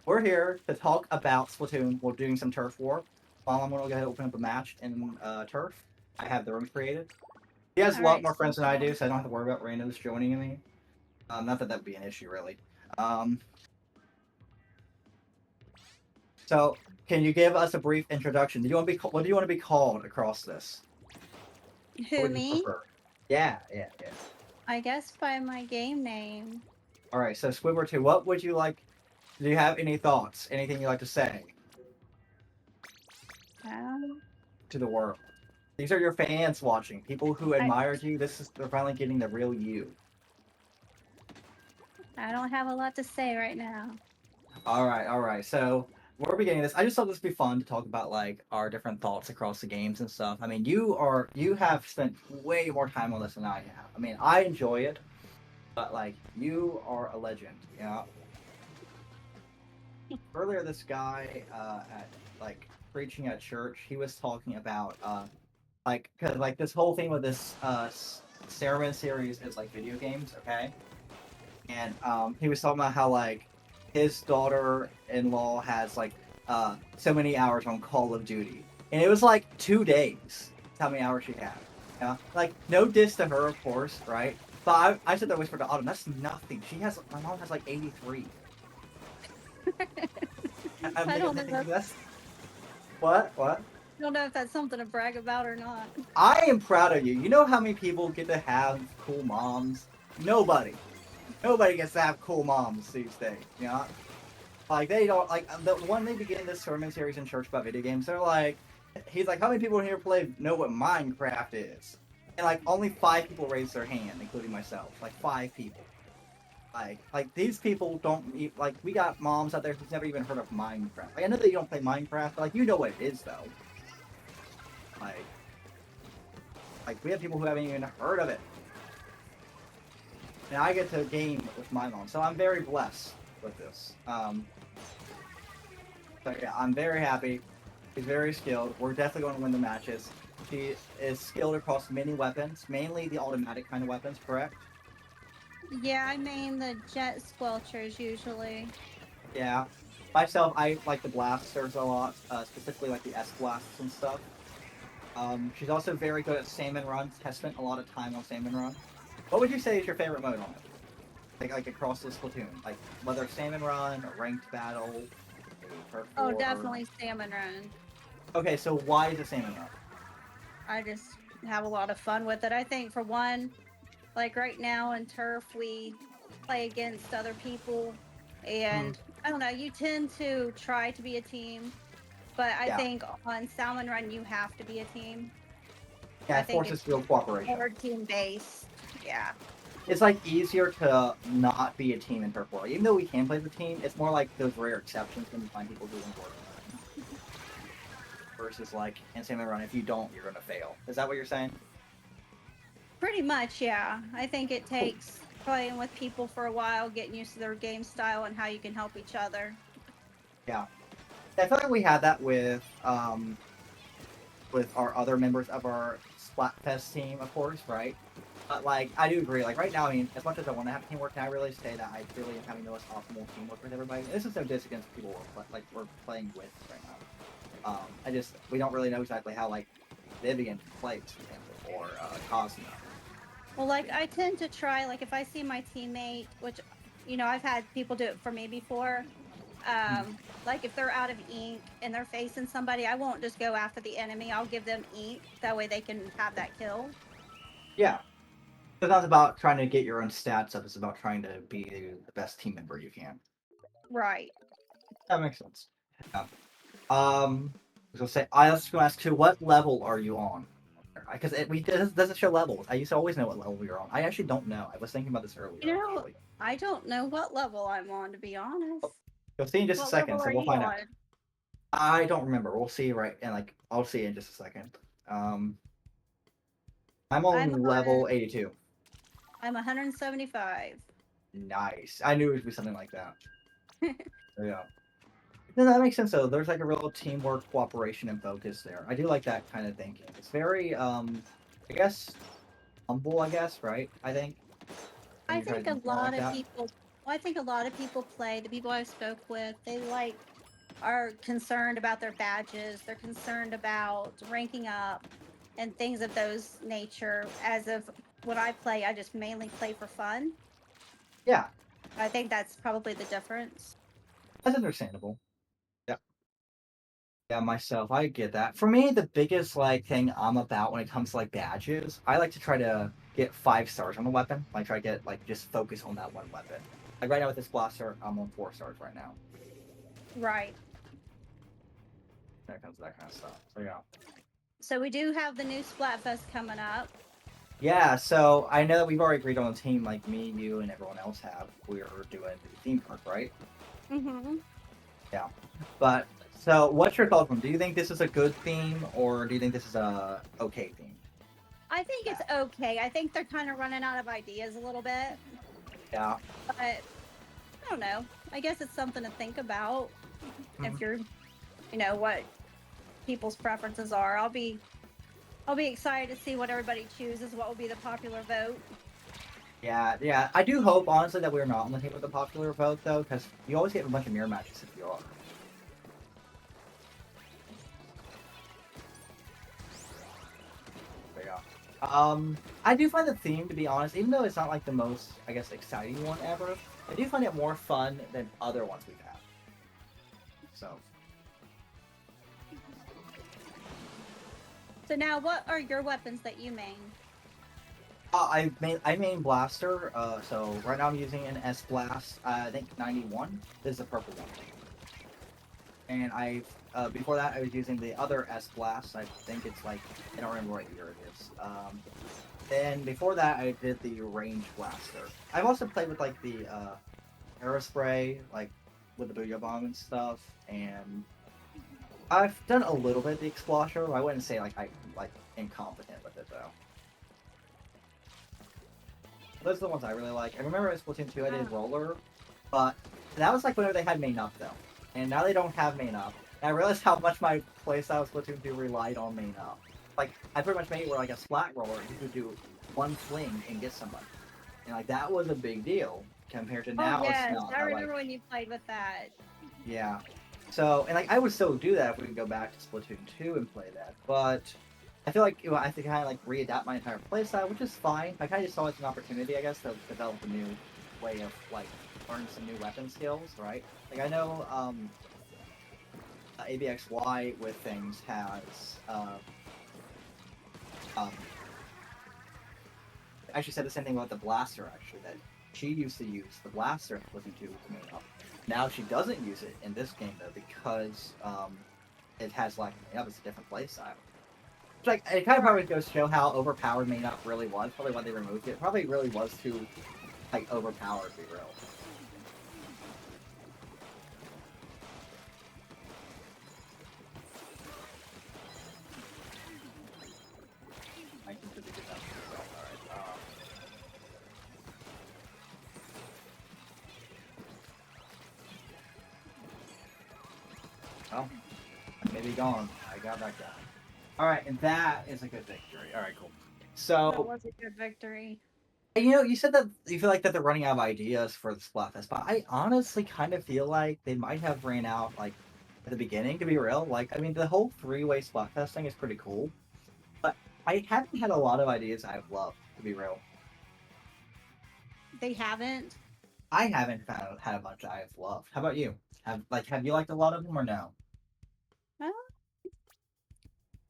we're here to talk about Splatoon. We're doing some turf war. I'm gonna go ahead and open up a match in turf. I have the room created. He has a All lot right. more friends than I do, so I don't have to worry about randoms joining me. Not that that would be an issue, really. Um, so, can you give us a brief introduction? Do you want to be? What do you want to be called across this? What Who, would you me? prefer? Yeah, yeah, yeah. I guess by my game name. All right. So, Squidward 2, what would you like? Do you have any thoughts? Anything you'd like to say Um, to the world? These are your fans watching. People who I admired you. They're finally getting the real you. I don't have a lot to say right now. All right, all right. So we're beginning this. I just thought this would be fun to talk about like our different thoughts across the games and stuff. I mean, you have spent way more time on this than I have. I mean, I enjoy it, but like you are a legend. You know. Earlier, this guy at like preaching at church, he was talking about like cause like this whole thing with this sermon series is like video games, okay? And he was talking about how like his daughter-in-law has like so many hours on Call of Duty, and it was like 2 days. That's how many hours she had. Yeah, like no diss to her, of course, right? But I said that was for the autumn. That's nothing. My mom has like 83. I'm I don't know. thinking that's what what. Don't know if that's something to brag about or not. I am proud of you. You know how many people get to have cool moms? Nobody. Nobody gets to have cool moms these days. You know. Like they don't like when they begin this sermon series in church about video games. They're like, he's like, how many people here know what Minecraft is? And like only 5 people raised their hand, including myself. Like 5 people. Like these people don't like. We got moms out there who's never even heard of Minecraft. Like I know that you don't play Minecraft, but like you know what it is though. Like, like we have people who haven't even heard of it. And I get to game with my mom, so I'm very blessed with this. So yeah, I'm very happy. He's very skilled. We're definitely going to win the matches. He is skilled across many weapons, mainly the automatic kind of weapons, correct? Yeah, I mean the jet squelchers usually. Yeah. Myself, I like the blasters a lot, specifically like the S blasts and stuff. She's also very good at salmon runs. Has spent a lot of time on salmon run. What would you say is your favorite mode on it? Like across the Splatoon, like whether salmon run, or ranked battle, or Oh, definitely salmon run. Okay, so why is it salmon run? I just have a lot of fun with it. I think for one, like right now in turf, we play against other people, and I don't know. You tend to try to be a team, but I Yeah. think on salmon run you have to be a team. Yeah, I it think forces it's real cooperation. more team based. Yeah. It's like easier to not be a team in Turf War. Even though we can play the team, it's more like those rare exceptions when you find people doing work. Versus like in Salmon Run, if you don't, you're gonna fail. Is that what you're saying? Pretty much, yeah. I think it takes playing with people for a while, getting used to their game style and how you can help each other. Yeah. I feel like we had that with our other members of our Splatfest team, of course, right? But like, I do agree. Like right now, I mean, as much as I want to have teamwork, can I really say that I really am having the most optimal teamwork with everybody? This is no diss against people we're playing with right now. We don't really know exactly how like Vivian plays, for example, or Cosmo. Well, like I tend to try, like if I see my teammate, which, I've had people do it for me before. Like if they're out of ink and they're facing somebody, I won't just go after the enemy. I'll give them ink. That way they can have that kill. Yeah. It's not about trying to get your own stats up. It's about trying to be the best team member you can. Right. That makes sense. Yeah. I was going to ask too, what level are you on? Because it doesn't show levels. I used to always know what level you're on. I actually don't know. I was thinking about this earlier. Actually. I don't know what level I'm on, to be honest. You'll see in just a What second, level so are we'll you find out. on? I don't remember. We'll see and like I'll see in just a second. I'm on level 82. I'm 175. Nice. I knew it would be something like that. So, yeah. No, that makes sense though. There's like a real teamwork, cooperation, and focus there. I do like that kind of thinking. It's very, I guess, humble. I guess, right? I think. I think a lot of people Well, I think a lot of people play. The people I spoke with, they are concerned about their badges. They're concerned about ranking up and things of those nature. As of when I play, I just mainly play for fun. Yeah, I think that's probably the difference. that's understandable. Yeah. Yeah, myself, I get that. For me, the biggest like thing I'm about when it comes to like badges, I like to try to get 5 stars on a weapon. Like try to get like just focus on that one weapon. Like right now with this blaster, I'm on 4 stars right now. Right. When it comes to that kind of stuff. So yeah. So we do have the new Splatfest coming up. Yeah, so I know that we've already agreed on a team, like me, you, and everyone else have. We're doing the theme park, right? Mm-hmm. Yeah. But so, what's your thoughts on? Do you think this is a good theme, or do you think this is a okay theme? I think it's okay. I think they're kind of running out of ideas a little bit, Yeah. but I don't know. I guess it's something to think about if you're, what people's preferences are. I'll be excited to see what everybody chooses. What will be the popular vote? Yeah. I do hope, honestly, that we're not on the team with the popular vote, though, because you always get a bunch of mirror matches if you are. But yeah. I do find the theme, to be honest, even though it's not like the most, I guess, exciting one ever, I do find it more fun than other ones we've had. So. So now, what are your weapons that you main? I main blaster. So right now I'm using an S blast. I think 91. This is a purple one. And before that I was using the other S blast. I think it's like I don't remember what year it is. Then before that I did the range blaster. I've also played with like the aerospray, like with the booyah bomb and stuff. And I've done a little bit of the explosion. I wouldn't say like I'm like incompetent with it though. Those are the ones I really like. I remember in Splatoon 2 I did Roller, but that was like whenever they had main up though. And now they don't have main up. And I realized how much my playstyle of Splatoon 2 relied on main up. Like, I pretty much made it where like a Splat Roller, you could do one fling and get somebody. And like, that was a big deal compared to now. Oh, yes. It's not. I remember when you played with that. Yeah. So, and like, I would still do that if we could go back to Splatoon 2 and play that. But I feel like I have to kind of like readapt my entire playstyle, which is fine. I kind of just saw it as an opportunity, I guess, to develop a new way of like learning some new weapon skills, right? Like I know ABXY with things has um, actually said the same thing about the blaster. Actually, that she used to use the blaster in Splatoon 2 with main up. Now she doesn't use it in this game though because it has like it's a different playstyle. Like it kind of probably goes to show how overpowered main up really was. Probably why they removed it. Probably really was too like overpowered to be real. I can do that. All right. Well, maybe gone. I got that guy. All right, and that is a good victory. All right, cool. So That was a good victory. you said that you feel like that they're running out of ideas for the Splatfest, but I honestly kind of feel like they might have ran out like at the beginning. To be real, like I mean, the whole three-way Splatfest thing is pretty cool, but I haven't had a lot of ideas I've loved. To be real, They haven't. I haven't had a bunch I've loved. How about you? Have you liked a lot of them or no? Well,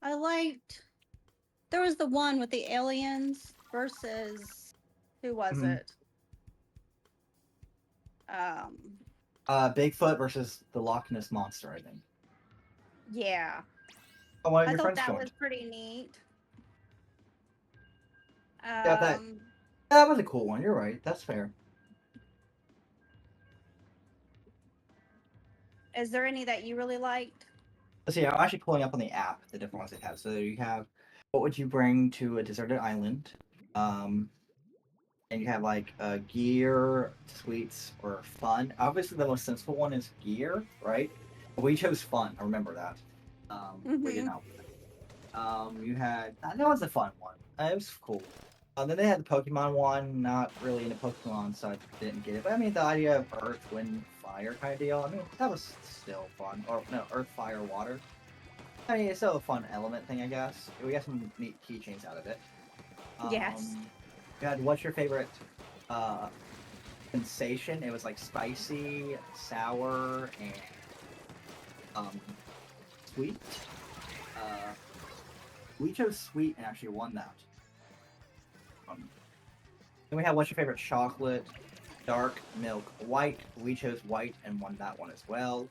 I liked. There was the one with the aliens versus who was Mm-hmm. it? Um, Bigfoot versus the Loch Ness monster. I think. yeah, Oh, one of I your thought friends that joined. was pretty neat. Yeah, Um, that was a cool one. You're right. That's fair. is there any that you really liked? Let's see. I'm actually pulling up on the app the different ones they have. So you have what would you bring to a deserted island? Um, and you have like gear, sweets, or fun. Obviously, the most sensible one is gear, right? We chose fun. I remember that. We did Mm-hmm. not. You had that was a fun one. It was cool. Then they had the Pokemon one. Not really into Pokemon, so I didn't get it. But I mean, the idea of Earth, Wind, Fire kind of deal. I mean, that was still fun. Or no, Earth, Fire, Water. I mean, it's still a fun element thing, I guess. We got some neat keychains out of it. Yes. We had what's your favorite sensation? It was like spicy, sour, and sweet. We chose sweet and actually won that. Then we have what's your favorite chocolate? Dark, milk, white. We chose white and won that one as well.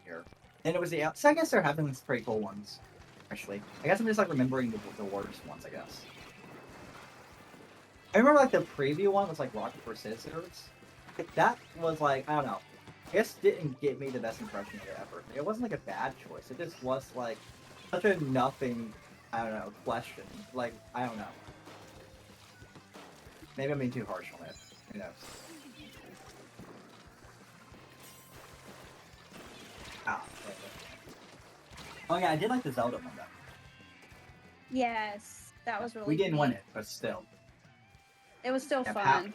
Here. And it was the so I guess they're having some pretty cool ones. Actually, I guess I'm just like remembering the worst ones. I guess. I remember like the preview one was like rock paper scissors. Like, that was like I don't know. I guess didn't give me the best impression of it ever. It wasn't like a bad choice. It just was like such a nothing. I don't know question. Like I don't know. Maybe I'm being too harsh on it. Who knows? Ah. Oh yeah, I did like the Zelda one though. Yes, that was really. We didn't win neat. it, but still. It was still Yeah, fun.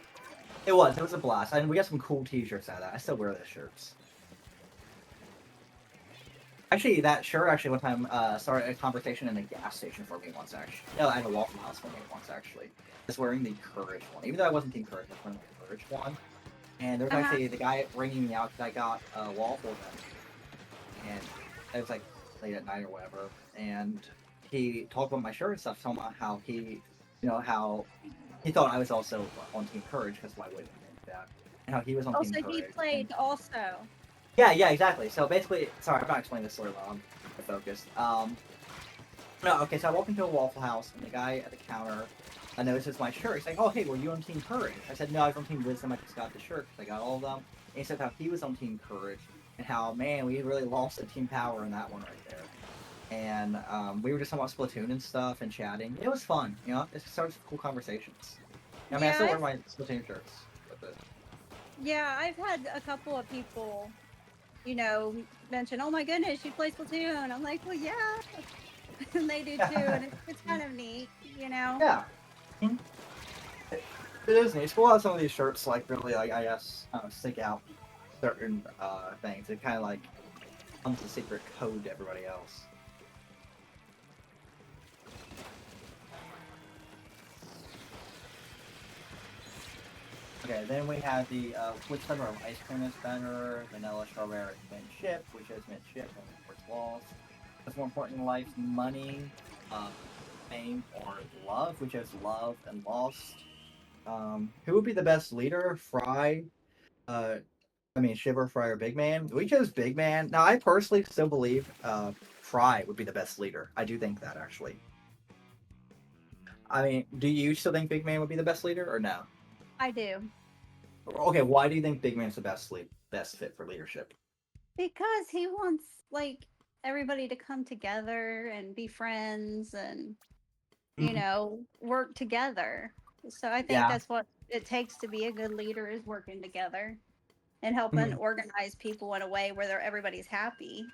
It was a blast. And we got some cool t-shirts out of that. I still wear those shirts. Actually, that shirt actually one time started a conversation in a gas station for me once actually. No, at a Waffle House for me once actually. Just wearing the Courage one. Even though I wasn't Team Courage, I was wearing the Courage one. And there was actually the guy ringing me out because I got waffles and it was like late at night or whatever. And he talked about my shirt and stuff, talking about how he, how he thought I was also on Team Courage because why wouldn't he think that? And how he was on Team Also, Courage. he played also. Yeah, exactly. So basically, sorry, I'm not explaining this story well. I'm focused. No, okay. So I walk into a Waffle House and the guy at the counter notices my shirt. He's like, "Oh, hey, were you on Team Courage?" I said, "No, I was on Team Wisdom. I just got the shirt because I got all of them." And he said how he was on Team Courage and how man, we really lost the team power in that one right there. And we were just talking about Splatoon and stuff and chatting. It was fun, It started some cool conversations. I mean, I still wear my Splatoon shirts. Yeah, I've had a couple of people, mention, "Oh my goodness, you play Splatoon." I'm like, "Well, yeah," and they do too, and it's kind of neat, Yeah. It is neat. We'll have some of these shirts like really, like I guess, stick out certain things. It kind of like becomes a secret code to everybody else. Okay, then we have the which flavor of ice cream is better? Vanilla, strawberry, mint chip, which is mint chip and which walls. What's more important in life? Money, fame, or love, which is love and lost. Who would be the best leader? Fry, Shiver, Fry, or Big Man? We chose Big Man. Now, I personally still believe Fry would be the best leader. I do think that, actually. I mean, do you still think Big Man would be the best leader, or no? I do. Okay, why do you think Big Man's the best fit for leadership? Because he wants, like, everybody to come together and be friends and, work together. So I think Yeah. that's what it takes to be a good leader is working together and helping organize people in a way where everybody's happy.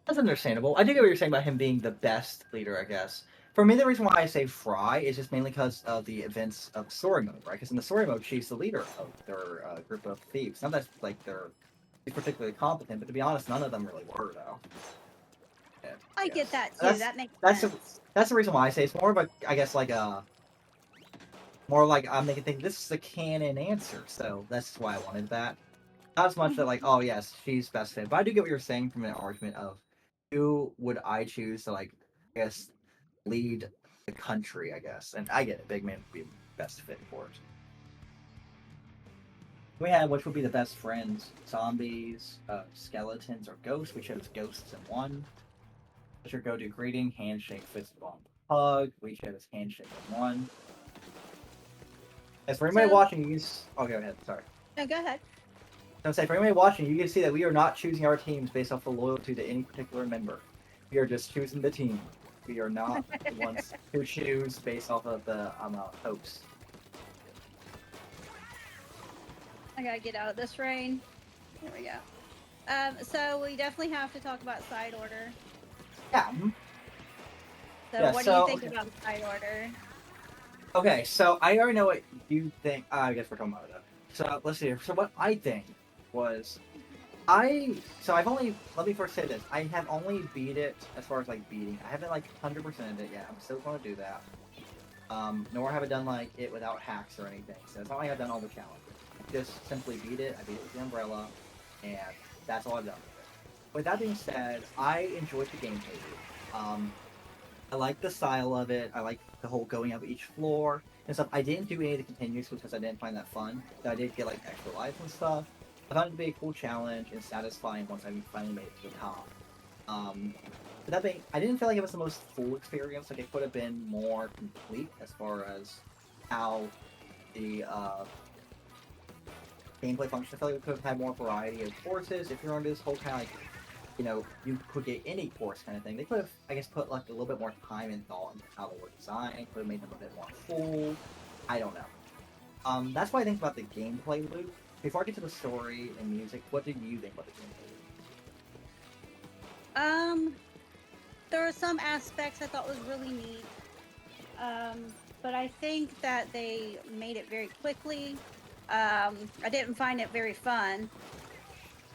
That's understandable. I do get what you're saying about him being the best leader, I guess. For me, the reason why I say Fry is just mainly because of the events of story mode, right? Because in the story mode, she's the leader of their group of thieves. Not that like they're particularly competent, but to be honest, none of them really were, though. Yeah, I get that too. That's That makes that's sense. that's the reason why I say it's more of a, I guess, like a more like I'm making think this is the canon answer, so that's why I wanted that. Not as much that like, oh yes, she's best fit, but I do get what you're saying from an argument of who would I choose to like, I guess, lead the country, I guess, and I get it. Big Man would be best fit for it. We had which would be the best friends: zombies, skeletons, or ghosts. We chose ghosts in one. What's your go-to greeting? Handshake, fist bump, hug. We chose handshake in one. As for anybody watching, you just... Oh, go ahead. Sorry. No, go ahead. I'm saying for anybody watching, you can see that we are not choosing our teams based off of loyalty to any particular member. We are just choosing the team. We are not the ones who choose based off of the host. I gotta get out of this rain. There we go. So we definitely have to talk about side order. Yeah. So Yeah, what do you so think okay. about the side order? Okay, so I already know what you think. I guess we're talking about that. So let's see. So what I think was I've only let me first say this. I have only beat it as far as like beating. I haven't like 100%ed it yet. I'm still going to do that. Nor have I done like it without hacks or anything. So it's not like I've done all the challenges. I just simply beat it. I beat it with the umbrella, and that's all I've done with it. With that being said, I enjoyed the gameplay loop. I like the style of it. I like the whole going up each floor and stuff. I didn't do any of the continues because I didn't find that fun. But I did get like extra lives and stuff. I found it to be a cool challenge and satisfying once I finally made it to the top. But that being, I didn't feel like it was the most full experience. Like it could have been more complete as far as how the gameplay functions. I feel like we could have had more variety of courses. If you're on this whole kind of like, you could get any course kind of thing. They could have, I guess, put like a little bit more time and thought into how they were designed. Could have made them a bit more full. I don't know. That's what I think about the gameplay loop. Before I get to the story and music, what did you think about the gameplay loop? There are some aspects I thought was really neat. But I think that they made it very quickly. I didn't find it very fun.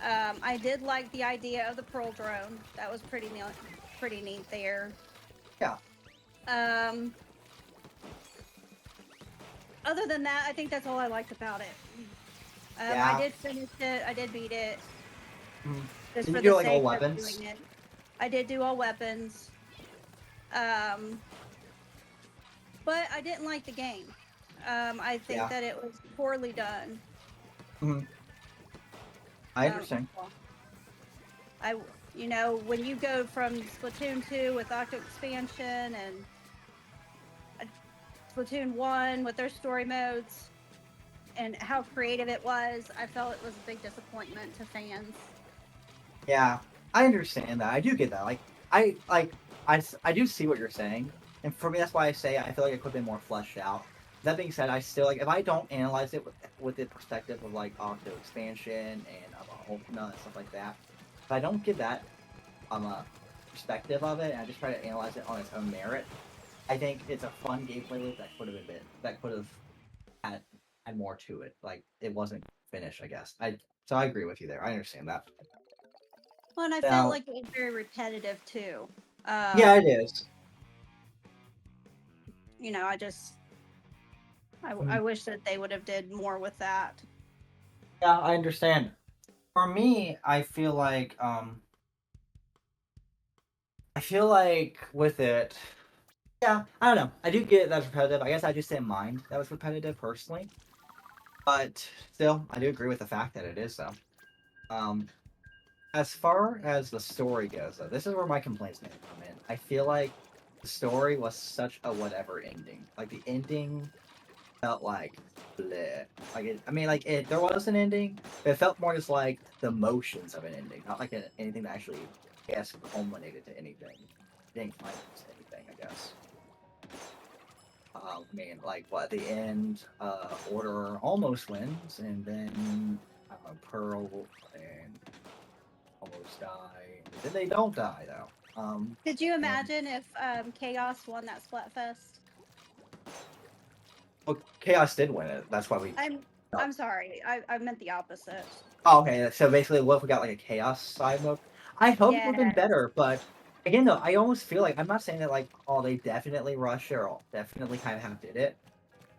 I did like the idea of the pearl drone. That was pretty neat there. Yeah. Um, Other than that, I think that's all I liked about it. Yeah. I did finish it. I did beat it. Mm. Just Did for you do the like all sake of weapons? doing it. I did do all weapons. But I didn't like the game. I think Yeah. that it was poorly done. Mm. I Um, understand. I, when you go from Splatoon 2 with Octo-Expansion and Splatoon 1 with their story modes and how creative it was, I felt it was a big disappointment to fans. Yeah, I understand that. I do get that. I do see what you're saying, and for me, that's why I say I feel like it could have been more fleshed out. That being said, I still like if I don't analyze it with the perspective of like Octo-Expansion and Ultima and stuff like that. If I don't get that a perspective of it, and I just try to analyze it on its own merit, I think it's a fun gameplay loop that could have had more to it. Like it wasn't finished, I guess. So I agree with you there. I understand that. Well, and I felt Now, like it was very repetitive too. yeah, it Um, is. I just I Mm. wish that they would have did more with that. Yeah, I understand. For me, I feel like with it, yeah, I don't know. I do get that's repetitive. I guess I just didn't mind that was repetitive personally, but still, I do agree with the fact that it is though. Um, as far as the story goes, though, this is where my complaints may come in. I feel like the story was such a whatever ending. Like the ending felt like bleh. There was an ending, but it felt more just like the motions of an ending, not like anything that actually, I guess, culminated to anything. It didn't climb to anything, I guess. Like what at the end, Order almost wins, and then Pearl and almost die. Then they don't die though. Could you And imagine if Chaos won that Splatfest? well, Chaos did win it. That's why we. I'm sorry. I meant the opposite. Oh, okay. So basically, what if we got like a chaos side mode? I hope it would have been Yes. better, but again, though, I almost feel like I'm not saying that like, oh, they definitely rushed it or definitely kind of half did it.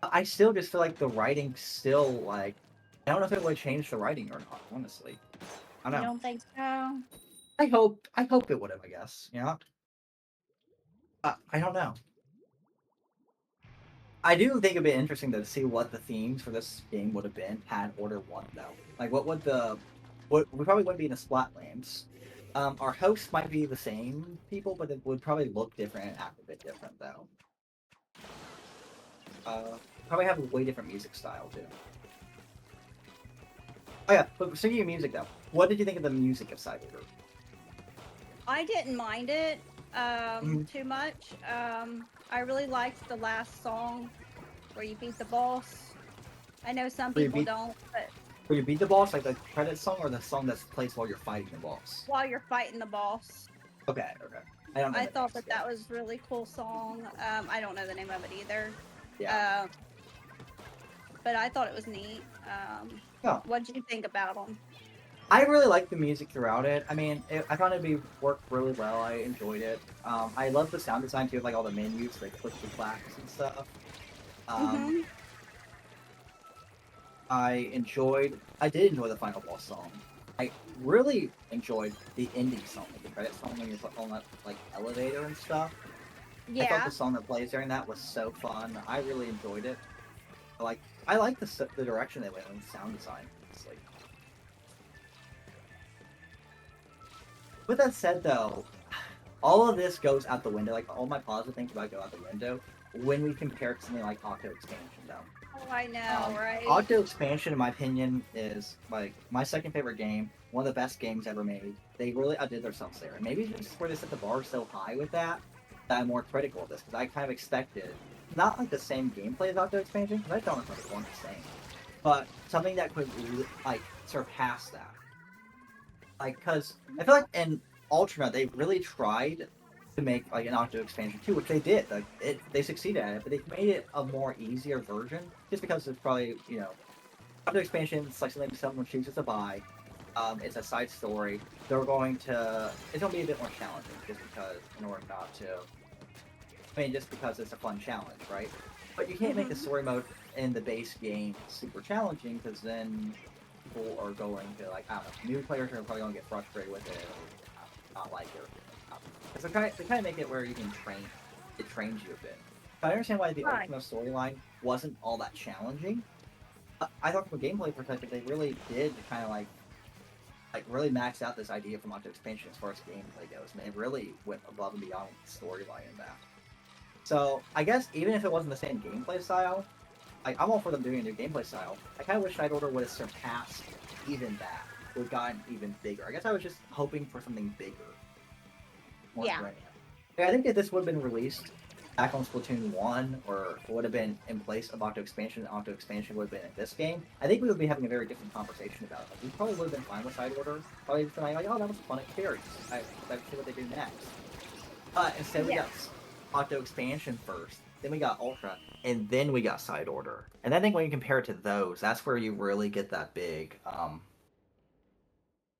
I still just feel like the writing still like I don't know if it would change the writing or not. Honestly, I You don't know. don't think so? I hope it would have. I guess. I don't know. I do think it'd be interesting to see what the themes for this game would have been had Order won though. Like, what we probably wouldn't be in the Splatlands. Our hosts might be the same people, but it would probably look different and act a bit different though. Probably have a way different music style too. Oh yeah, but speaking of music though, what did you think of the music of Side Order? I didn't mind it Mhm. too much. I really liked the last song where you beat the boss. I know some Where you people beat don't, but where you beat the boss, like the credit song, or the song that's plays while you're fighting the boss? while you're fighting the boss. Okay, okay. I don't know I the thought names, that that was really cool song. I don't know the name of it either. yeah. But I thought it was neat. No, What did you think about them? I really liked the music throughout it. I mean, I found it to be worked really well. I enjoyed it. I love the sound design too, of, like all the menus, like click the clacks and stuff. Um, Mm-hmm. I did enjoy the final boss song. I really enjoyed the ending song, like the credit song when you're on that like elevator and stuff. I thought Yeah. the song that plays during that was so fun. I really enjoyed it. I like the direction they went in sound design. It's like, with that said, though, all of this goes out the window. Like all my positive things about go out the window when we compare it to something like Octo-Expansion, though. Oh, I know, right? Octo-Expansion, in my opinion, is like my second favorite game. One of the best games ever made. They really outdid themselves there. And maybe it's just where they set the bar so high with that I'm more critical of this because I kind of expected not like the same gameplay as Octo-Expansion because I don't know if they weren't the same, but something that could like surpass that. Like, because I feel like in Ultima they really tried to make like an Octo-Expansion too, which they did. Like, they succeeded at it, but they made it a more easier version just because it's probably Octo-Expansion is like something someone chooses to buy. It's a side story. It's gonna be a bit more challenging just because in order not to. I mean, just because it's a fun challenge, right? But you can't make the Mm-hmm. story mode in the base game super challenging because then people are going to like I don't know, new players are probably gonna get frustrated with it or not like it. So they kind of make it where you can train. It trains you a bit. But I understand why the Right. Ultima storyline wasn't all that challenging. I thought from a gameplay perspective, they really did kind of like really max out this idea from Octo Expansion as far as gameplay goes, and they really went above and beyond the storyline in that. So I guess even if it wasn't the same gameplay style, like I'm all for them doing a new gameplay style. I kind of wish Night Order would have surpassed even that, would have gotten even bigger. I guess I was just hoping for something bigger, more Yeah. grand. Yeah, I think if this would have been released back on Splatoon 1, or would have been in place of Octo Expansion, and Octo Expansion would have been in this game, I think we would be having a very different conversation about it. Like, we probably would have been fine with Side Order. Probably just been like, oh, that was a fun experience. I'd see what they do next. But instead, we Yeah. got Octo Expansion first, then we got Ultra, and then we got Side Order. And I think when you compare it to those, that's where you really get that big,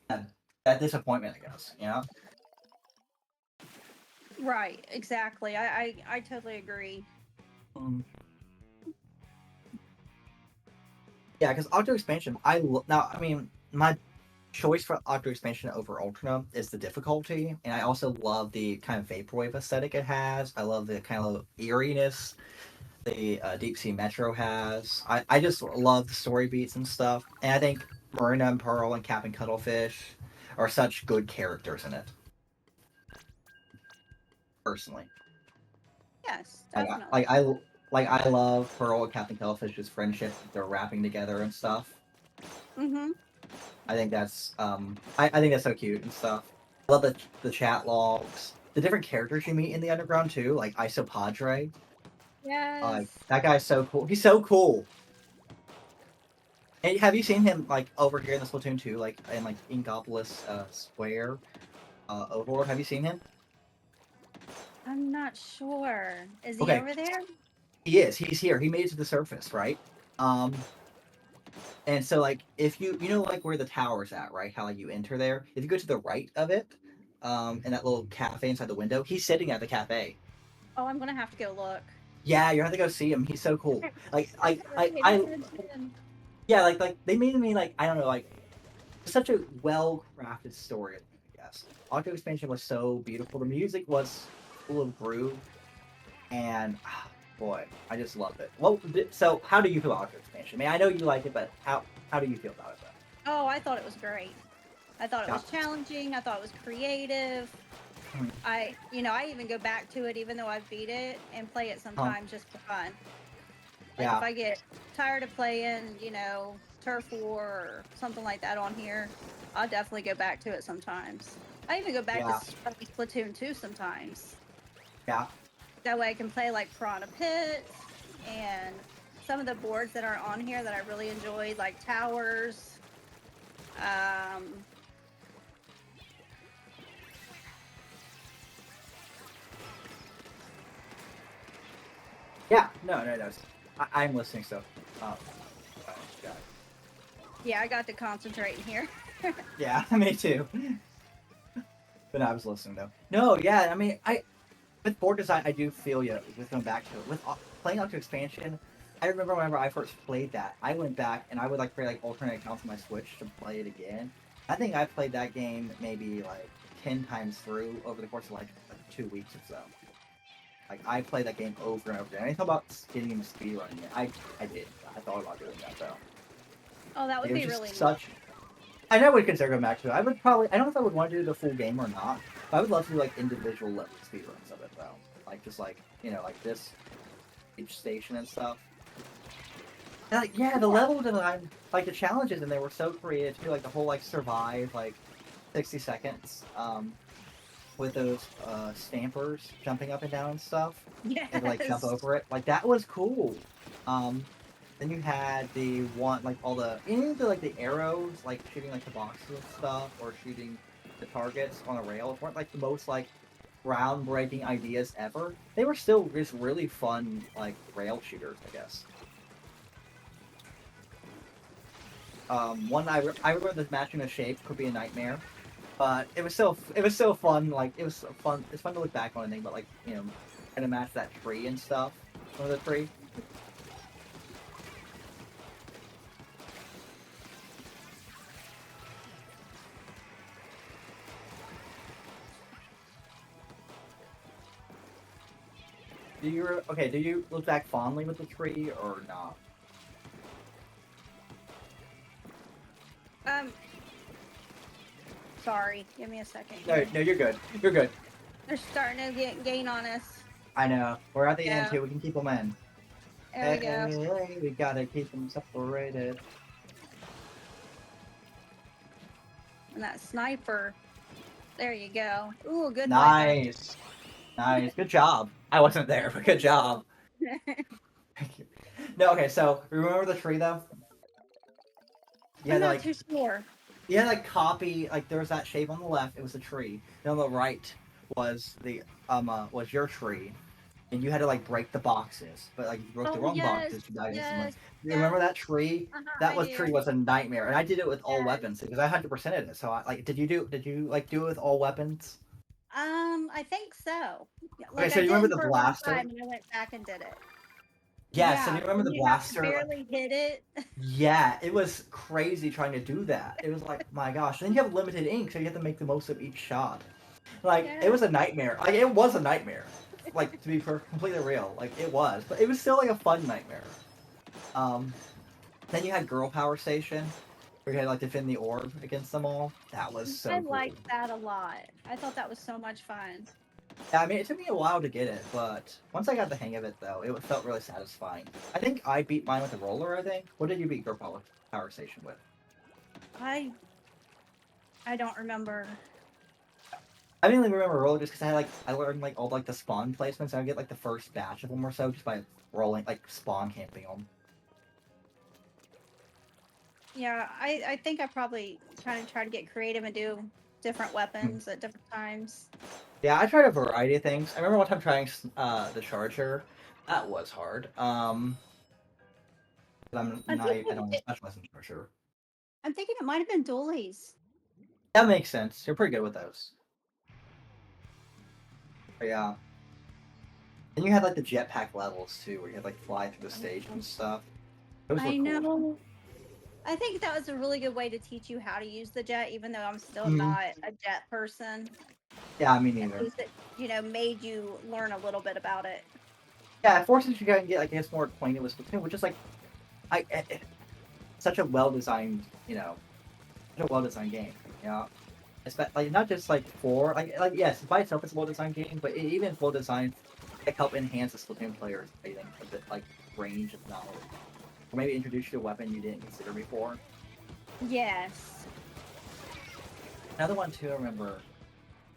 that, that disappointment, I guess, you know? Right. Exactly. I totally agree. Um, yeah, because Octo Expansion, now, I mean, my choice for Octo Expansion over Ultra is the difficulty, and I also love the kind of vaporwave aesthetic it has. I love the kind of eeriness the Deep Sea Metro has. I just love the story beats and stuff, and I think Marina and Pearl and Captain Cuttlefish are such good characters in it. Personally, Yes, like I, definitely. like I like I love Pearl and Captain Cuttlefish friendship. They're rapping together and stuff. Mm-hmm. I think that's so cute and stuff. I love the chat logs, the different characters you meet in the underground too, like Iso Padre. Yes. That guy's so cool. He's so cool. And have you seen him like over here in the Splatoon 2, like in like Inkopolis Square, Overlord? Have you seen him? I'm not sure. Is he Okay, over there? he is. He's here. He made it to the surface, right? Um, and so like if you know like where the tower's at, right? How like you enter there. If you go to the right of it, in that little cafe inside the window, he's sitting at the cafe. Oh, I'm gonna have to go look. Yeah, you have to go see him. He's so cool. I never paid attention. Yeah, like they made me like I don't know like such a well crafted story. I guess Octo Expansion was so beautiful. The music was full of groove, and boy, I just loved it. So how do you feel about Octo Expansion? I mean, I know you like it, but how do you feel about it? Oh, I thought it was great. I thought it Yeah. was challenging. I thought it was creative. Mhm. I even go back to it even though I've beat it and play it Um, sometimes just for fun. Like if yeah, I get tired of playing, Turf War or something like that on here, I'll definitely go back to it sometimes. I even go back to yeah, Splatoon 2 sometimes. yeah, That way I can play like Piranha Pits and some of the boards that are on here that I really enjoyed, like Towers. Um, Yeah, no. I'm listening still. Oh, God. Yeah, I got to concentrate in here. Yeah, me too. But I was listening though. No, yeah, I mean, with board design, I do feel you with going back to it. With playing Octo-Expansion, I remember whenever I first played that, I went back and I would like create like alternate accounts on my Switch to play it again. I think I played that game maybe like 10 times through over the course of like 2 weeks or so. Like I played that game over and over again. Anything about getting into speedrunning it, I did. I thought about doing that though. Oh, that would It was be just really neat. such. I never would consider going back to it. I would probably. I don't know if I would want to do the full game or not. But I would love to do like individual level speedruns of it though. Like just like like this each station and stuff. And like yeah, the level design, like the challenges in there were so creative too. Like the whole like survive like 60 seconds with those stampers jumping up and down and stuff, Yes. and like jump over it. Like that was cool. Then you had the one like all the like the arrows like shooting like the boxes and stuff or shooting the targets on a rail weren't like the most like groundbreaking ideas ever. They were still just really fun like rail shooters, I guess. One I remember the matching the shape could be a nightmare, but it was still fun. Like it was fun. It's fun to look back on anything, but like trying to match that tree and stuff. One of the tree. Do you look back fondly with the tree or not? Sorry. Give me a second. No, you're good. You're good. They're starting to gain on us. I know. We're at the end Yeah. too. We can keep them in. There we go. Hey, we gotta keep them separated. And that sniper. There you go. Ooh, good Nice. Nice. Good job. I wasn't there, but good job. Thank you. No, okay, so remember the tree though? I'm not too sure. You had to like copy like there was that shape on the left, it was a tree. Then on the right was the was your tree. And you had to like break the boxes. But like if you broke the wrong boxes, you died instantly. You remember that tree? That tree was a nightmare. And I did it with all weapons because I 100%ed it. So I like did you like do it with all weapons? I think so. Okay, so you remember the blaster? And I went back and did it. Yeah, so you remember the blaster? Barely hit it. Yeah, it was crazy trying to do that. It was like, my gosh. Then you have limited ink, so you have to make the most of each shot. Like, it was a nightmare. Like, it was a nightmare. Like, to be completely real. Like, it was. But it was still, like, a fun nightmare. Then you had Girl Power Station, where you had, like, defend the orb against them all. That was so cool. liked that a lot. I thought that was so much fun. Yeah, I mean, it took me a while to get it, but once I got the hang of it, though, it felt really satisfying. I think I beat mine with a roller, I think. What did you beat Girl Power Station with? I don't remember. I mainly remember roller just because I learned like all like the spawn placements. I would get like the first batch of them or so just by rolling like spawn camping them. Yeah, I think I probably try to get creative and do different weapons at different times. Yeah, I tried a variety of things. I remember one time trying the charger. That was hard. I don't specialize in charger. I'm thinking it might have been dualies. That makes sense. You're pretty good with those. But yeah. And you had like the jetpack levels too, where you had like fly through the stage and stuff. Those were cool. Know. I think that was a really good way to teach you how to use the jet, even though I'm still not a jet person. Yeah, me neither. At least it, made you learn a little bit about it. Yeah, it forces you to get like I guess more acquainted with Splatoon, which is like, such a well-designed, such a well-designed game. It's like not just like for like yes, by itself it's a well-designed game, but even it's well-designed like help enhance the Splatoon players. I think a bit like range of knowledge, or maybe introduce you to a weapon you didn't consider before. Yes. Another one too, I remember,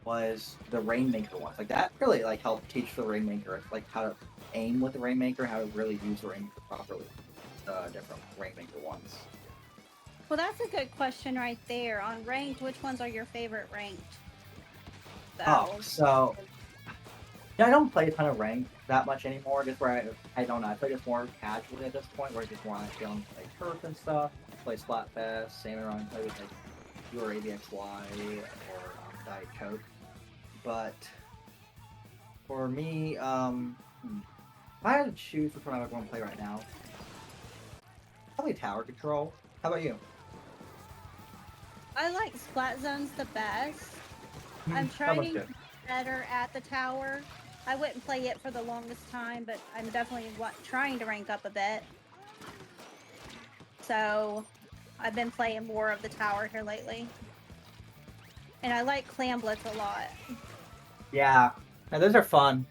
was the Rainmaker one. Like that really like helped teach the Rainmaker like how to aim with the Rainmaker, how to really use the Rainmaker properly. Different Rainmaker ones. Well, that's a good question right there. On ranked, which ones are your favorite ranked? So Yeah, I don't play a ton of rank that much anymore. Just where I don't know. I play just more casually at this point, where I just want to get on like turf and stuff. Play Splatfest, same around play with like your ABXY or Diet Coke. But for me, if I had to choose which one I would want to play right now, probably Tower Control. How about you? I like Splat Zones the best. I'm That trying was to good. get better at the tower. I wouldn't play it for the longest time, but I'm definitely trying to rank up a bit. So I've been playing more of the tower here lately. And I like Clam Blitz a lot. Yeah, and those are fun.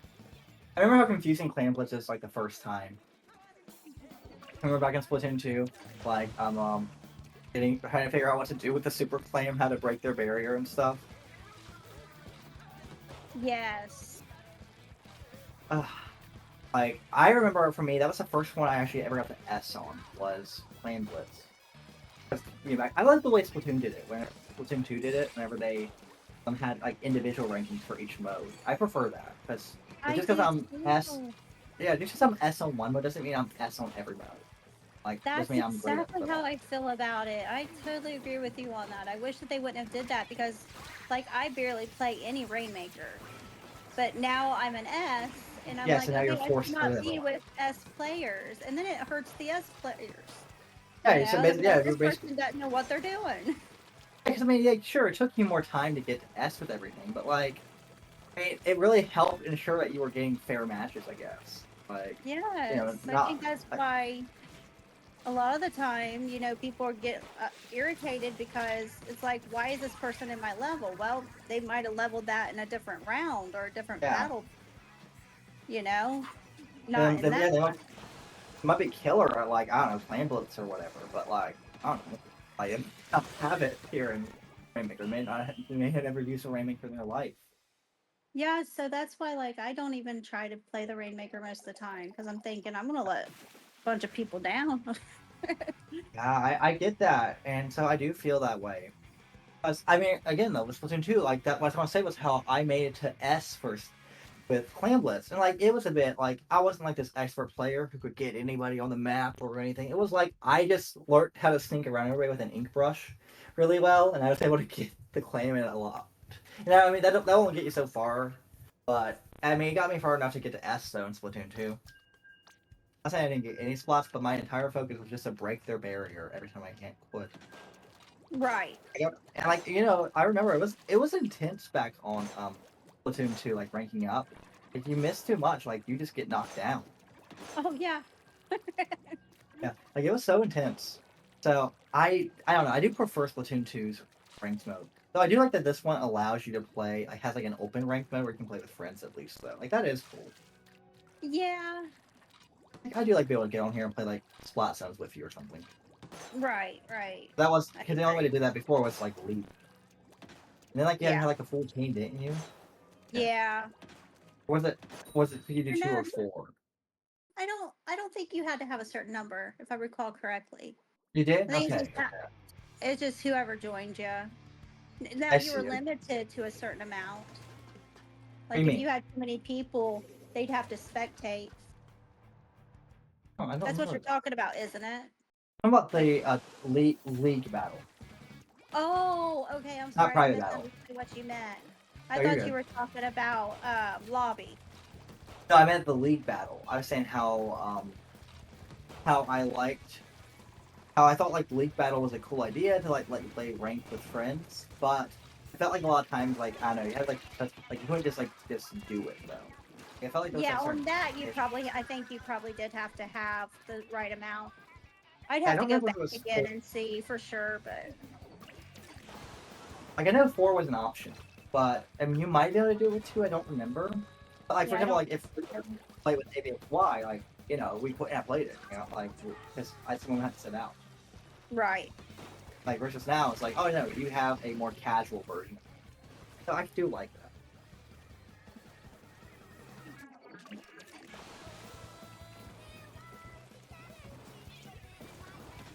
I remember how confusing Clan Blitz is like the first time. I remember back in Splatoon 2, like trying to figure out what to do with the Super Clan, how to break their barrier and stuff. Yes. Ugh. Like I remember for me, that was the first one I actually ever got the S on was Clan Blitz. I like the way Splatoon did it. When Splatoon 2 did it, whenever they had like individual rankings for each mode. I prefer that because I just do because I'm S, too. yeah, just because I'm S on one mode doesn't mean I'm S on every mode. Like doesn't That's mean I'm great at exactly them how all. I feel about it. I totally agree with you on that. I wish that they wouldn't have did that because, like, I barely play any Rainmaker, but now I'm an S, and I'm Yeah, like, so now you're okay, I should forced to not live a be lot. with S players, and then it hurts the S players. You Yeah, so know, they're basically, like, yeah, this you're basically person doesn't know what they're doing. because I mean, yeah, sure, it took you more time to get to S with everything, but like, it really helped ensure that you were getting fair matches, I guess. Like, Yes, I not think that's like, why a lot of the time, people get irritated because it's like, why is this person in my level? Well, they might have leveled that in a different round or a different yeah, battle, you know, not and in then that yeah, they one. might be killer at like I don't know, Plan Blitz or whatever, but like I don't know, like it may not have it here in Rainmaker. They may have never used a Rainmaker in their life. Yeah, so that's why, like, I don't even try to play the Rainmaker most of the time because I'm thinking I'm gonna let a bunch of people down. Yeah, I get that, and so I do feel that way. I mean, again though, with Splatoon 2, like that, what I was gonna say was how I made it to S first with Clan Blitz, and like it was a bit like I wasn't like this expert player who could get anybody on the map or anything. It was like I just learned how to sneak around everybody with an ink brush really well, and I was able to get the claim in a lot. You know, I mean that won't get you so far, but I mean it got me far enough to get to S though in Splatoon 2. I say I didn't get any spots, but my entire focus was just to break their barrier every time I can't quit. Right. And like I remember it was intense back on Splatoon 2, like ranking up. If you miss too much, like you just get knocked down. Oh yeah. Yeah, like it was so intense. So I don't know. I do prefer Splatoon 2's ranked mode. So I do like that this one allows you to play. Like has like an open ranked mode where you can play with friends at least. Though like that is cool. Yeah. Like, I do like being able to get on here and play like Splat Zones with you or something. Right. Right. That was I because the only way agree. to do that before was like leave. And then like you had to Yeah. have like a full team, didn't you? Yeah. Yeah. Or was it could you do And two or four? I don't think you had to have a certain number, if I recall correctly. You did? I think Okay. Okay. it's just whoever joined you. Now I you see. were What limited to a certain amount. do you Like if mean? you had too many people, they'd have to spectate. Oh, I don't That's what remember you're that. talking about, isn't it? How about Like, the league battle? oh, okay. I'm Not sorry, I private battle. misunderstood what you meant. I Oh, you're thought you good. were talking about lobby. No, I meant the league battle. I was saying how I thought like league battle was a cool idea to like let you play ranked with friends, but I felt like a lot of times like I don't know you had like you couldn't just do it though. I felt like there was Yeah, like certain on that conditions. I think you probably did have to have the right amount. I'd I have to don't go remember back if it was again four. and see for sure, but Like I know four was an option, but I mean you might be able to do it with two. I don't remember. But like for yeah, I example, don't. like if we play with ABXY, like we put I played it, like because I someone had to sit out. Right. Like versus now, it's like oh no, you have a more casual version. So I do like that.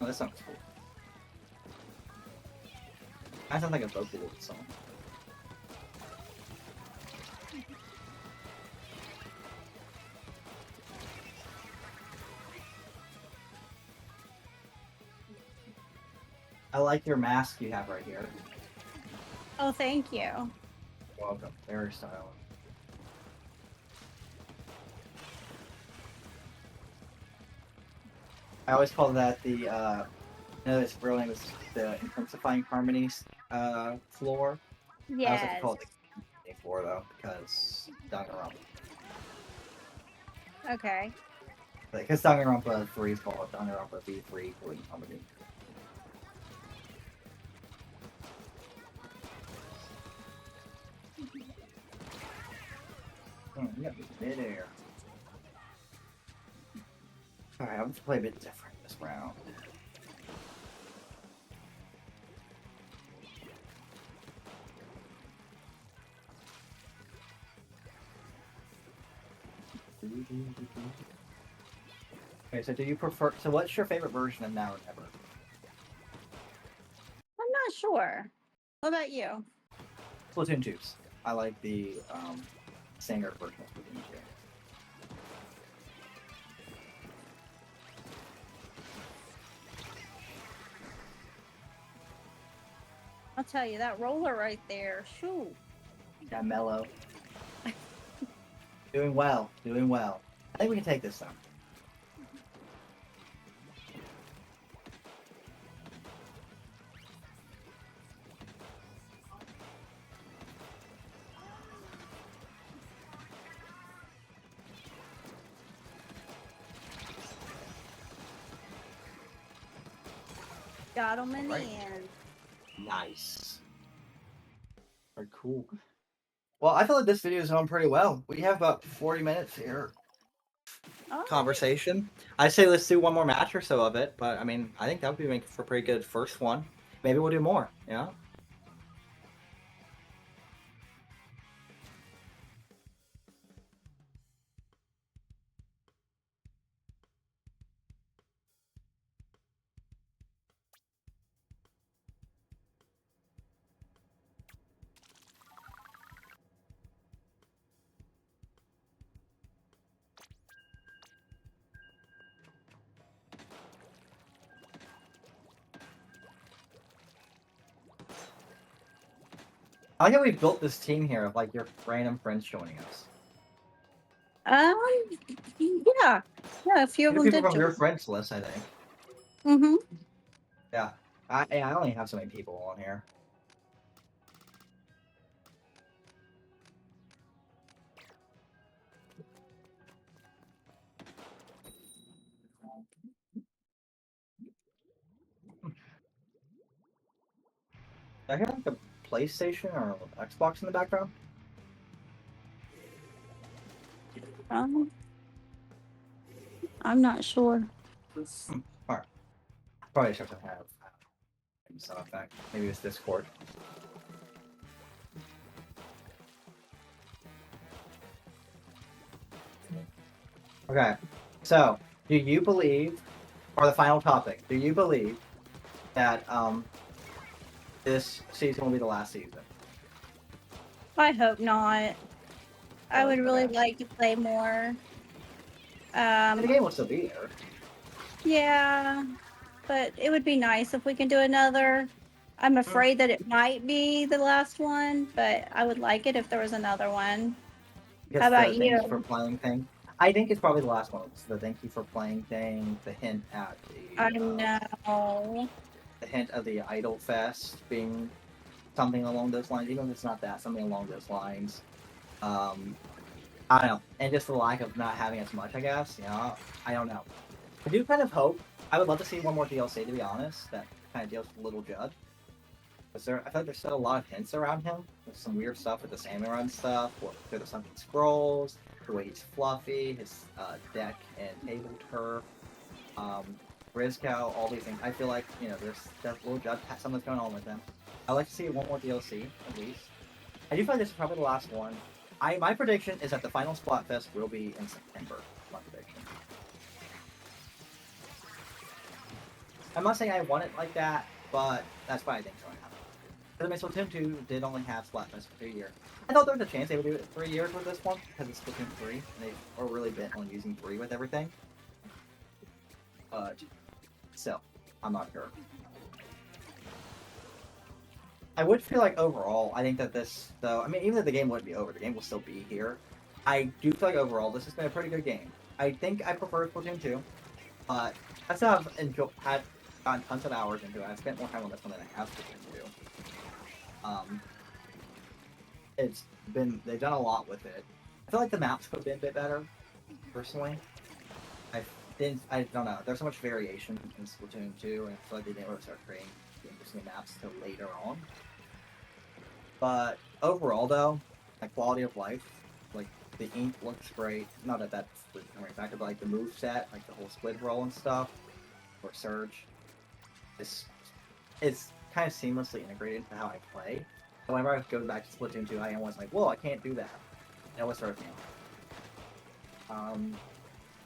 Oh, that sounds cool. That sounds like a Vocaloid song. I like your mask you have right here. Oh, thank you. You're welcome. Very stylish. I always call that the no, its real name is the intensifying harmonies floor. I also have to Yes. call it the floor though, because Danganronpa. Okay. Because Danganronpa 3 is called Danganronpa V3 for harmony. You got me midair. Alright, I'm gonna play a bit different this round. Okay, so do you prefer? So, what's your favorite version of Now or Never? I'm not sure. What about you? Splatoon 2's. I like the singer version of Splatoon 2. I'll tell you, that roller right there, shoo. Yeah, mellow. Doing well, doing well. I think we can take this time. Got him in Alright. the end. Nice. Very cool. Well, I feel like this video is going pretty well. We have about 40 minutes here. Oh, Conversation. I say let's do one more match or so of it, but I mean, I think that would be making for a pretty good first one. Maybe we'll do more, you know? I like how we built this team here of like your random friends joining us. um, yeah. Yeah, a few of them People did from your join. friends list, I think. Mm-hmm. Yeah. I only have so many people on here. I hear like a PlayStation or Xbox in the background. I'm not sure. Alright. Probably should have some effect. Maybe it's Discord. Okay. So, do you believe, or the final topic, do you believe that this season will be the last season? I hope not. I would really Okay. like to play more. The game will still be there. Yeah, but it would be nice if we can do another. I'm afraid that it might be the last one, but I would like it if there was another one. Because How about the thank you for you? playing thing. I think it's probably the last one. It's the thank you for playing thing, the hint at I know. the hint of the Idol Fest being something along those lines, even if it's not that, something along those lines. I don't know, and just the lack of not having as much, I guess. You know, I don't know. I do kind of hope. I would love to see one more DLC, to be honest. That kind of deals with Little Judd. Because I feel like there's still a lot of hints around him. There's some weird stuff with the Samurai stuff, through the Sunken Scrolls, the way he's fluffy, his deck and table turf, Rizco, all these things. I feel like, you know, there's Little Judd, something's going on with him. I'd like to see one more DLC, at least. I do feel like this is probably the last one. My prediction is that the final Splatfest will be in September. My prediction. I'm not saying I want it like that, but that's what I think is going to happen. Because I mean, Splatoon 2 did only have Splatfest for 3 years. I thought there was a chance they would do it 3 years with this one, because it's Splatoon 3, and they are really bent on using 3 with everything. So, I'm not sure. I would feel like overall, I think that this, though, I mean, even if the game wouldn't be over, the game will still be here. I do feel like overall, this has been a pretty good game. I think I prefer Splatoon 2, but I still have had gotten tons of hours into it. I spent more time on this one than I have Splatoon 2. It's been, they've done a lot with it. I feel like the maps could have been a bit better, personally. I don't know. There's so much variation in Splatoon 2, and I feel like they didn't really start creating interesting maps till later on. But overall, though, like quality of life, like the ink looks great. Not that that's the determining factor, but like the move set, like the whole squid roll and stuff, or surge, it's kind of seamlessly integrated into how I play. So whenever I go back to Splatoon 2, I always like, whoa, I can't do that. It always throws me off.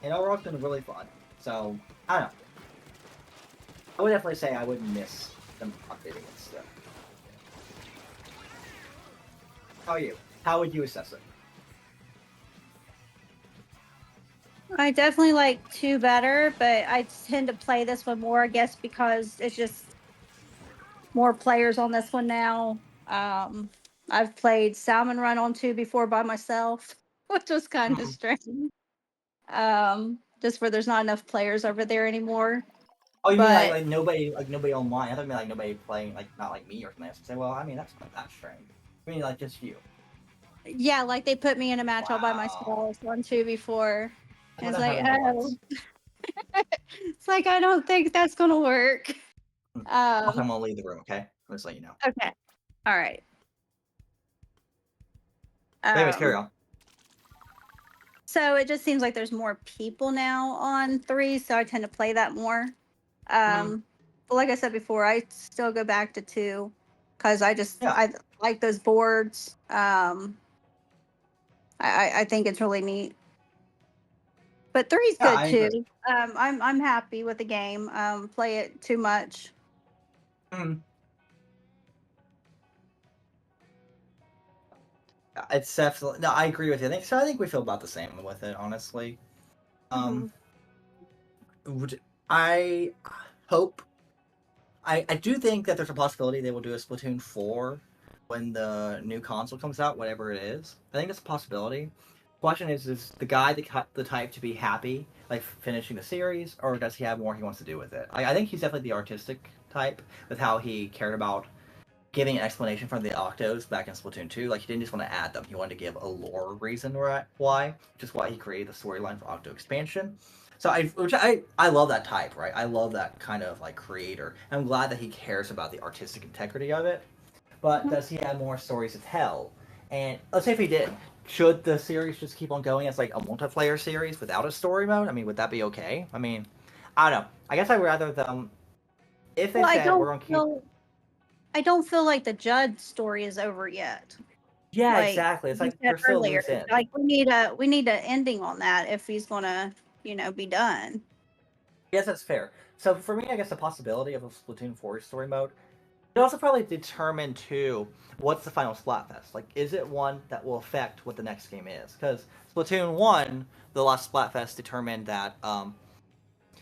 And overall, it's been really fun. So I don't know. I would definitely say I wouldn't miss them updating it still. How are you? How would you assess it? I definitely like 2 better, but I tend to play this one more, I guess, because it's just more players on this one now. I've played Salmon Run on 2 before by myself, which was kind of strange. Just where there's not enough players over there anymore. Oh, you mean But like nobody online? I thought you meant like nobody playing, like not like me or something. I was say, well, I mean that's not that strange. I mean like just you. yeah, like they put me in a match all by Wow. myself on 2 before. I And thought it's that like, happened oh, once. it's like I don't think that's gonna work. Also, I'm Um, gonna leave the room. Okay, I'll just let you know. okay, all right. But anyways, carry Um, on. so it just seems like there's more people now on 3, so I tend to play that more. Mm-hmm. But like I said before, I still go back to 2 because Yeah, I like those boards. I think it's really neat. But three's yeah, good I agree. too. I'm happy with the game. Play it too much. Mm-hmm. It's definitely no. I agree with you. I think we feel about the same with it, honestly. Hmm. Um, would I hope I do think that there's a possibility they will do a Splatoon 4 when the new console comes out, whatever it is. I think it's a possibility. Question is the guy the type to be happy, like finishing the series, or does he have more he wants to do with it? I think he's definitely the artistic type with how he cared about giving an explanation for the Octos back in Splatoon 2. Like, he didn't just want to add them, he wanted to give a lore reason why, which is why he created the storyline for Octo-Expansion. So I love that type, right? I love that kind of like creator. I'm glad that he cares about the artistic integrity of it. But does he have more stories to tell? And let's say if he did, should the series just keep on going as like a multiplayer series without a story mode? I mean, would that be okay? I mean, I don't know. I guess I'd rather them if they Well, said we're gonna keep. I don't feel like the Judd story is over yet. Yeah, Like exactly. It's you like said there's still earlier, loose ends. like we need a ending on that if he's gonna be done. Yes, that's fair. So for me, I guess the possibility of a Splatoon 4 story mode. It also probably determine too what's the final Splatfest. Like, is it one that will affect what the next game is? Because Splatoon 1, the last Splatfest determined that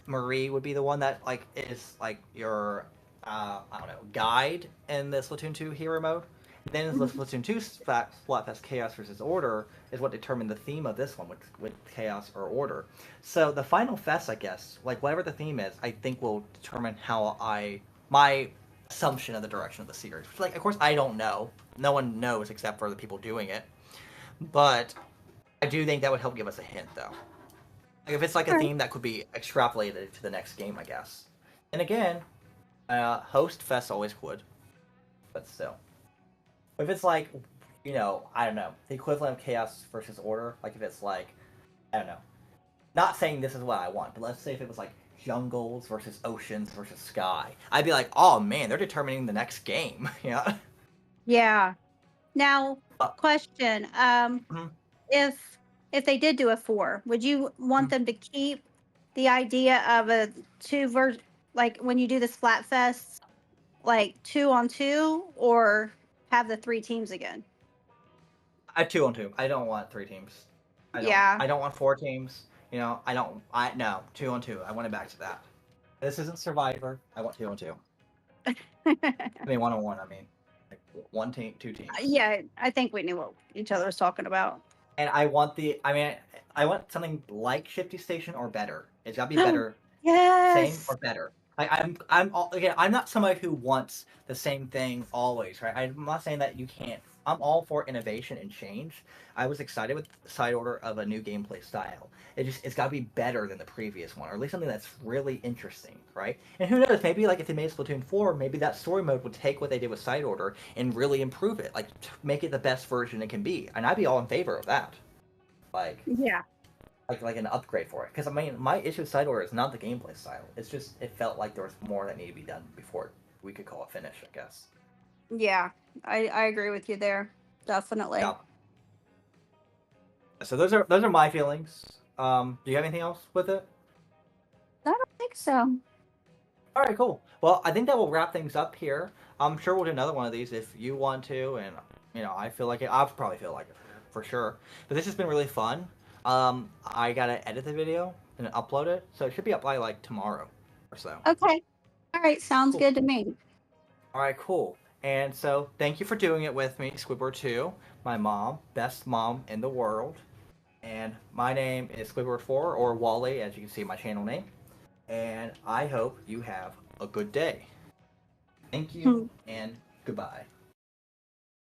Marie would be the one that like is like your I don't know guide in the Splatoon 2 hero mode. Then the Mhm. Splatoon 2 Splatfest Chaos versus Order is what determined the theme of this one with Chaos or Order. So the final fest, I guess, like whatever the theme is, I think will determine how my assumption of the direction of the series. Which, like, of course, I don't know. No one knows except for the people doing it. But I do think that would help give us a hint, though. Like if it's like a Alright. theme that could be extrapolated to the next game, I guess. And again, host fest always would, but still. If it's like, I don't know, the equivalent of chaos versus order. Like if it's like, I don't know, not saying this is what I want, but let's say if it was like jungles versus oceans versus sky, I'd be like, oh man, they're determining the next game. Yeah. Yeah. Now, Uh, question: mm, if they did do a 4, would you want mm. them to keep the idea of a like when you do the Splatfest, like 2 on 2, or have the 3 teams again? I 2 on 2. I don't want 3 teams. I don't. Yeah. I don't want 4 teams. I don't. I no 2 on 2. I want it back to that. This isn't Survivor. I want 2 on 2. I mean 1 on 1. I mean, like, one team, two teams. Yeah, I think we knew what each other was talking about. And I want I want something like Shifty Station or better. It's gotta be better, same Yes. or better. Again, I'm not somebody who wants the same thing always, right? I'm not saying that you can't. I'm all for innovation and change. I was excited with the side order of a new gameplay style. It's got to be better than the previous one, or at least something that's really interesting, right? And who knows? Maybe like if they made Splatoon 4, maybe that story mode would take what they did with side order and really improve it, like make it the best version it can be. And I'd be all in favor of that, like Yeah. like an upgrade for it. Because I mean, my issue with side order is not the gameplay style. It's just it felt like there was more that needed to be done before we could call it finish, I guess. Yeah. I agree with you there. Definitely. Yeah. So those are my feelings. Do you have anything else with it? I don't think so. All right, cool. Well, I think that will wrap things up here. I'm sure we'll do another one of these if you want to, and I feel like it. I'll probably feel like it for sure. But this has been really fun. I gotta edit the video and upload it, so it should be up by like tomorrow or so. Okay. All right. Sounds Cool. good to me. All right, cool. And so thank you for doing it with me, Squidward 2, my mom, best mom in the world. And my name is Squidward 4, or Wally, as you can see my channel name. And I hope you have a good day. Thank you, and goodbye.